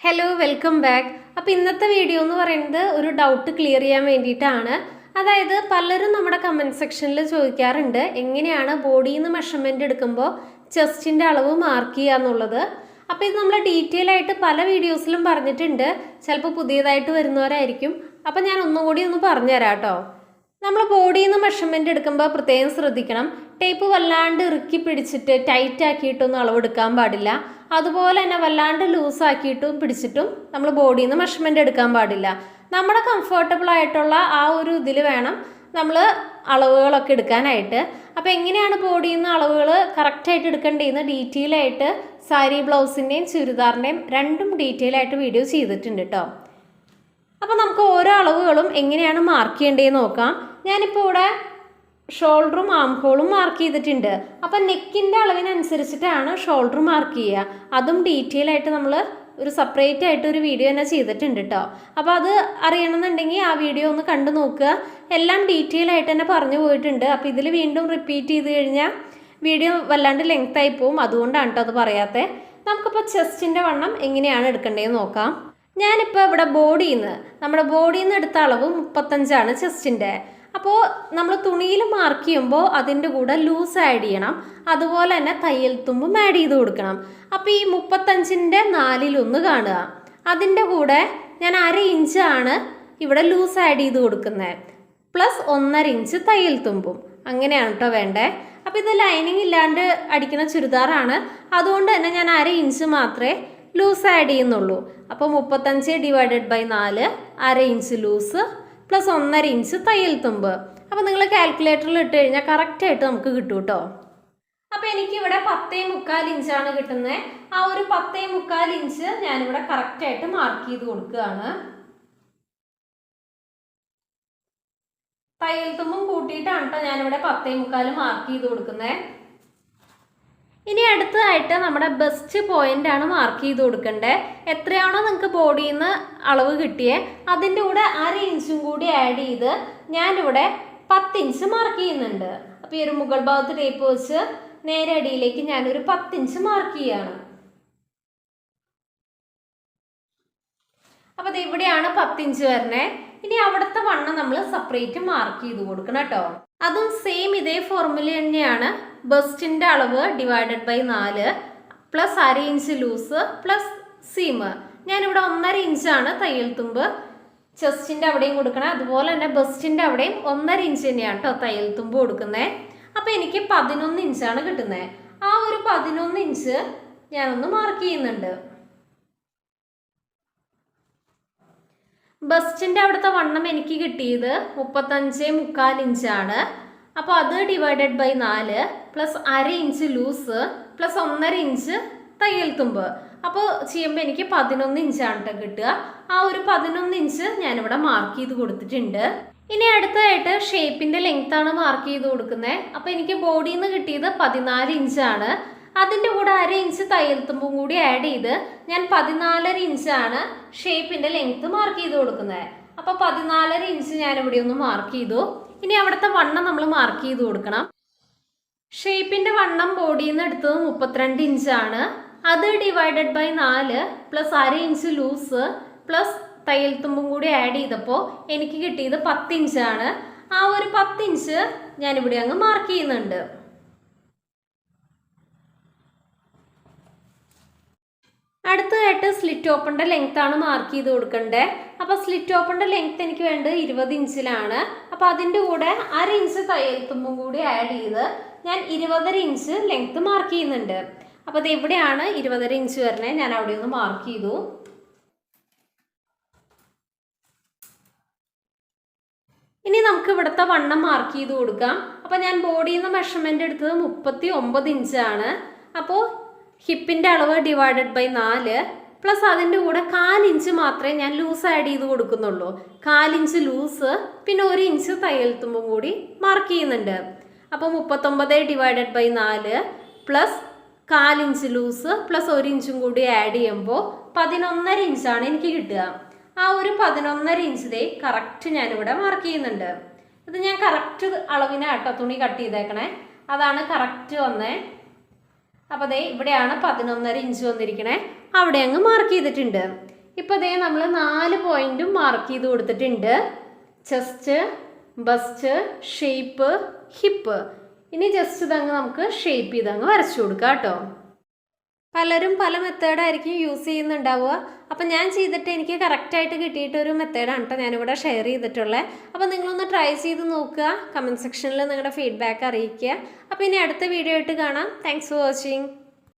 Hello welcome back. അപ്പോൾ ഇന്നത്തെ video എന്ന് പറയുന്നത് ഒരു ഡൗട്ട് ക്ലിയർ ചെയ്യാൻ വേണ്ടിയിട്ടാണ്. അതായത് പലരും നമ്മുടെ കമൻറ്റ് സെക്ഷനിൽ ചോദിക്കാറുണ്ട് എങ്ങനെയാണ് ബോഡിയിൽ നിന്ന് മെഷർമെൻറ്റ് എടുക്കുമ്പോൾ ചെസ്റ്റിൻ്റെ അളവ് മാർക്ക് ചെയ്യുക എന്നുള്ളത്. അപ്പോൾ ഇത് നമ്മൾ ഡീറ്റെയിൽ ആയിട്ട് പല വീഡിയോസിലും പറഞ്ഞിട്ടുണ്ട്. ചിലപ്പോൾ പുതിയതായിട്ട് വരുന്നവരായിരിക്കും. അപ്പോൾ ഞാൻ ഒന്നുകൂടി ഒന്ന് പറഞ്ഞുതരാം കേട്ടോ. നമ്മൾ ബോഡിയിൽ നിന്ന് മെഷർമെൻറ്റ് എടുക്കുമ്പോൾ പ്രത്യേകം ശ്രദ്ധിക്കണം. ടേപ്പ് വല്ലാണ്ട് ഇറുക്കി പിടിച്ചിട്ട് ടൈറ്റ് ആക്കിയിട്ടൊന്നും അളവെടുക്കാൻ പാടില്ല. അതുപോലെ തന്നെ വല്ലാണ്ട് ലൂസാക്കിയിട്ടും പിടിച്ചിട്ടും നമ്മൾ ബോഡിയിൽ നിന്ന് മെഷർമെൻറ്റ് എടുക്കാൻ പാടില്ല. നമ്മുടെ കംഫർട്ടബിൾ ആയിട്ടുള്ള ആ ഒരു ഇതിൽ വേണം നമ്മൾ അളവുകളൊക്കെ എടുക്കാനായിട്ട്. അപ്പോൾ എങ്ങനെയാണ് ബോഡിയിൽ നിന്ന് അളവുകൾ കറക്റ്റായിട്ട് എടുക്കേണ്ടതെന്ന് ഡീറ്റെയിൽ ആയിട്ട് സാരി ബ്ലൗസിൻ്റെയും ചുരിദാറിൻ്റെയും രണ്ടും ഡീറ്റെയിൽ ആയിട്ട് വീഡിയോ ചെയ്തിട്ടുണ്ട് കേട്ടോ. അപ്പോൾ നമുക്ക് ഓരോ അളവുകളും എങ്ങനെയാണ് മാർക്ക് ചെയ്യേണ്ടതെന്ന് നോക്കാം. ഞാനിപ്പോൾ ഇവിടെ ഷോൾഡറും ആം ഹോളും മാർക്ക് ചെയ്തിട്ടുണ്ട്. അപ്പം നെക്കിൻ്റെ അളവിനനുസരിച്ചിട്ടാണ് ഷോൾഡർ മാർക്ക് ചെയ്യുക. അതും ഡീറ്റെയിൽ ആയിട്ട് നമ്മൾ ഒരു സെപ്പറേറ്റ് ആയിട്ട് ഒരു വീഡിയോ തന്നെ ചെയ്തിട്ടുണ്ട് കേട്ടോ. അപ്പോൾ അത് അറിയണമെന്നുണ്ടെങ്കിൽ ആ വീഡിയോ ഒന്ന് കണ്ടു നോക്കുക. എല്ലാം ഡീറ്റെയിൽ ആയിട്ട് തന്നെ പറഞ്ഞു പോയിട്ടുണ്ട്. അപ്പോൾ ഇതിൽ വീണ്ടും റിപ്പീറ്റ് ചെയ്ത് കഴിഞ്ഞാൽ വീഡിയോ വല്ലാണ്ട് ലെങ്ത് ആയി പോവും. അതുകൊണ്ടാണ് കേട്ടോ അത് പറയാത്തത്. നമുക്കിപ്പോൾ ചെസ്റ്റിൻ്റെ വണ്ണം എങ്ങനെയാണ് എടുക്കേണ്ടതെന്ന് നോക്കാം. ഞാനിപ്പോൾ ഇവിടെ നമ്മുടെ ബോഡിയിൽ നിന്ന് എടുത്ത അളവ് 35 ചെസ്റ്റിൻ്റെ. അപ്പോൾ നമ്മൾ തുണിയിൽ മാർക്ക് ചെയ്യുമ്പോൾ അതിൻ്റെ കൂടെ ലൂസ് ആഡ് ചെയ്യണം. അതുപോലെ തന്നെ തയ്യൽ തുമ്പും ആഡ് ചെയ്ത് കൊടുക്കണം. അപ്പോൾ ഈ 35ൻ്റെ 4/1 കാണുക. അതിൻ്റെ കൂടെ ഞാൻ 1/2 ഇഞ്ചാണ് ഇവിടെ ലൂസ് ആഡ് ചെയ്ത് കൊടുക്കുന്നത്. പ്ലസ് 1/2 ഇഞ്ച് തയ്യൽ തുമ്പും. അങ്ങനെയാണ് കേട്ടോ വേണ്ടേ. അപ്പോൾ ഇത് ലൈനിങ് ഇല്ലാണ്ട് അടിക്കുന്ന ചുരിദാറാണ്. അതുകൊണ്ട് തന്നെ ഞാൻ 1/2 ഇഞ്ച് മാത്രമേ ലൂസ് ആഡ് ചെയ്യുന്നുള്ളൂ. അപ്പോൾ 35 divided by 4 1/2 inch loose plus 1/2 inch തയ്യൽ തുമ്പ്. അപ്പോൾ നിങ്ങൾ കാൽക്കുലേറ്ററിൽ ഇട്ട് കഴിഞ്ഞാൽ കറക്റ്റായിട്ട് നമുക്ക് കിട്ടും കേട്ടോ. അപ്പോൾ എനിക്കിവിടെ 10.25 ഇഞ്ചാണ് കിട്ടുന്നത്. ആ ഒരു 10.25 ഇഞ്ച് ഞാനിവിടെ കറക്റ്റായിട്ട് മാർക്ക് ചെയ്ത് കൊടുക്കുകയാണ്. തയ്യൽ തുമ്പും കൂട്ടിയിട്ടാണ് കേട്ടോ ഞാനിവിടെ 10.25 മാർക്ക് ചെയ്ത് കൊടുക്കുന്നത്. ഇനി അടുത്തതായിട്ട് നമ്മുടെ ബെസ്റ്റ് പോയിന്റ് ആണ് മാർക്ക് ചെയ്ത് കൊടുക്കേണ്ടത്. എത്രയാണോ നിങ്ങൾക്ക് ബോഡിയിൽ നിന്ന് അളവ് കിട്ടിയേ അതിൻ്റെ കൂടെ 1/2 ഇഞ്ചും കൂടി ആഡ് ചെയ്ത് ഞാനിവിടെ 10 ഇഞ്ച് മാർക്ക് ചെയ്യുന്നുണ്ട്. അപ്പോൾ ഈ ഒരു മുകൾ ഭാഗത്ത് ടേപ്പ് വെച്ച് നേരെ അടിയിലേക്ക് ഞാനൊരു 10 ഇഞ്ച് മാർക്ക് ചെയ്യാണ്. അപ്പോൾ ഇവിടെയാണ് 10 ഇഞ്ച് വരണേ. ഇനി അവിടുത്തെ വണ്ണം നമ്മൾ സെപ്പറേറ്റ് മാർക്ക് ചെയ്ത് കൊടുക്കണം കേട്ടോ. അതും സെയിം ഇതേ ഫോർമുല തന്നെയാണ്. ബസ്റ്റിൻ്റെ അളവ് divided by 4 plus 1/2 inch loose plus seam. ഞാനിവിടെ 1/2 ഇഞ്ചാണ് തയ്യൽ തുമ്പ് ചെസ്റ്റിൻ്റെ അവിടെയും കൊടുക്കണം. അതുപോലെ തന്നെ ബസ്റ്റിൻ്റെ അവിടെയും 1/2 ഇഞ്ച് തന്നെയാണ് കേട്ടോ തയ്യൽ തുമ്പ് കൊടുക്കുന്നത്. അപ്പോൾ എനിക്ക് 11 ഇഞ്ചാണ് കിട്ടുന്നത്. ആ ഒരു 11 ഇഞ്ച് ഞാനൊന്ന് മാർക്ക് ചെയ്യുന്നുണ്ട്. ബസ്റ്റിൻ്റെ അവിടുത്തെ വണ്ണം എനിക്ക് കിട്ടിയത് 35.25 ഇഞ്ചാണ്. അപ്പോൾ അത് divided by 4 plus 1/2 inch loose plus 1/2 inch തയ്യൽ തുമ്പ്. അപ്പോൾ ചെയ്യുമ്പോൾ എനിക്ക് 11 ഇഞ്ചാണ് കേട്ടോ കിട്ടുക. ആ ഒരു 11 ഇഞ്ച് ഞാനിവിടെ മാർക്ക് ചെയ്ത് കൊടുത്തിട്ടുണ്ട്. ഇനി അടുത്തതായിട്ട് ഷേപ്പിൻ്റെ ലെങ്ത്താണ് മാർക്ക് ചെയ്ത് കൊടുക്കുന്നത്. അപ്പോൾ എനിക്ക് ബോഡിയിൽ നിന്ന് കിട്ടിയത് 14 ഇഞ്ചാണ്. അതിൻ്റെ കൂടെ 1/2 ഇഞ്ച് തയ്യൽ തുമ്പും കൂടി ആഡ് ചെയ്ത് ഞാൻ 14.5 ഇഞ്ചാണ് ഷേപ്പിൻ്റെ ലെങ്ത്ത് മാർക്ക് ചെയ്ത് കൊടുക്കുന്നത്. അപ്പോൾ 14.5 ഇഞ്ച് ഞാനിവിടെ ഒന്ന് മാർക്ക് ചെയ്തു. ഇനി അവിടുത്തെ വണ്ണം നമ്മൾ മാർക്ക് ചെയ്ത് കൊടുക്കണം. ഷേപ്പിൻ്റെ വണ്ണം ബോഡിയിൽ നിന്ന് എടുത്തത് 32 ഇഞ്ചാണ്. അത് divided by 4 plus 1/2 inch loose plus തയ്യൽ തുമ്പും കൂടി ആഡ് ചെയ്തപ്പോൾ എനിക്ക് കിട്ടിയത് 10 ഇഞ്ചാണ്. ആ ഒരു 10 ഇഞ്ച് ഞാനിവിടെ അങ്ങ് മാർക്ക് ചെയ്യുന്നുണ്ട്. അടുത്തതായിട്ട് സ്ലിറ്റ് ഓപ്പണിൻ്റെ ലെങ്ത്താണ് മാർക്ക് ചെയ്ത് കൊടുക്കേണ്ടത്. അപ്പോൾ സ്ലിറ്റ് ഓപ്പണിൻ്റെ ലെങ്ത്ത് എനിക്ക് വേണ്ടത് 20 ഇഞ്ചിലാണ്. അപ്പോൾ അതിൻ്റെ കൂടെ 1/2 ഇഞ്ച് തയ്യൽ തുമ്പും കൂടി ആഡ് ചെയ്ത് ഞാൻ 20.5 ഇഞ്ച് ലെങ്ത്ത് മാർക്ക് ചെയ്യുന്നുണ്ട്. അപ്പോൾ അത് എവിടെയാണ് 20.5 ഇഞ്ച് വരണേ ഞാൻ അവിടെ ഒന്ന് മാർക്ക് ചെയ്തു. ഇനി നമുക്ക് ഇവിടുത്തെ വണ്ണം മാർക്ക് ചെയ്ത് കൊടുക്കാം. അപ്പോൾ ഞാൻ ബോഡിയിൽ നിന്ന് മെഷർമെൻറ്റ് എടുത്തത് 39 ഇഞ്ചാണ്. അപ്പോൾ ഹിപ്പിൻ്റെ അളവ് ഡിവൈഡഡ് ബൈ 4 പ്ലസ് അതിൻ്റെ കൂടെ 1/4 ഇഞ്ച് മാത്രമേ ഞാൻ ലൂസ് ആഡ് ചെയ്ത് കൊടുക്കുന്നുള്ളൂ. 1/4 ഇഞ്ച് ലൂസ് പിന്നെ 1 ഇഞ്ച് തയ്യൽ തുമ്പും കൂടി മാർക്ക് ചെയ്യുന്നുണ്ട്. അപ്പോൾ 39 divided by 4 plus 1/4 inch loose plus 1 ഇഞ്ചും കൂടി ആഡ് ചെയ്യുമ്പോൾ 11.5 ഇഞ്ചാണ് എനിക്ക് കിട്ടുക. ആ ഒരു 11.5 ഇഞ്ചിലെ കറക്റ്റ് ഞാനിവിടെ മാർക്ക് ചെയ്യുന്നുണ്ട്. ഇത് ഞാൻ കറക്റ്റ് അളവിനാട്ടോ തുണി കട്ട് ചെയ്തേക്കണേ. അതാണ് കറക്റ്റ് വന്നേ. അപ്പോൾ ദേ ഇവിടെയാണ് 11.5 ഇഞ്ച് വന്നിരിക്കണേ. അവിടെ അങ്ങ് മാർക്ക് ചെയ്തിട്ടുണ്ട്. ഇപ്പോൾ അതേ നമ്മൾ 4 പോയിന്റും മാർക്ക് ചെയ്ത് കൊടുത്തിട്ടുണ്ട്. Chest, bust, shape, hip. ഇനി ജസ്റ്റ് ഇതങ്ങ് നമുക്ക് ഷേപ്പ് ചെയ്തങ്ങ് വരച്ചു കൊടുക്കാം കേട്ടോ. പലരും പല മെത്തേഡായിരിക്കും യൂസ് ചെയ്യുന്നുണ്ടാവുക. അപ്പം ഞാൻ ചെയ്തിട്ട് എനിക്ക് കറക്റ്റായിട്ട് കിട്ടിയിട്ടൊരു മെത്തേഡാണ് കേട്ടോ ഞാനിവിടെ ഷെയർ ചെയ്തിട്ടുള്ളത്. അപ്പോൾ നിങ്ങളൊന്ന് ട്രൈ ചെയ്ത് നോക്കുക, കമൻറ്റ് സെക്ഷനിൽ നിങ്ങളുടെ ഫീഡ്ബാക്ക് അറിയിക്കുക. അപ്പോൾ ഇനി അടുത്ത വീഡിയോ ആയിട്ട് കാണാം. Thanks for watching.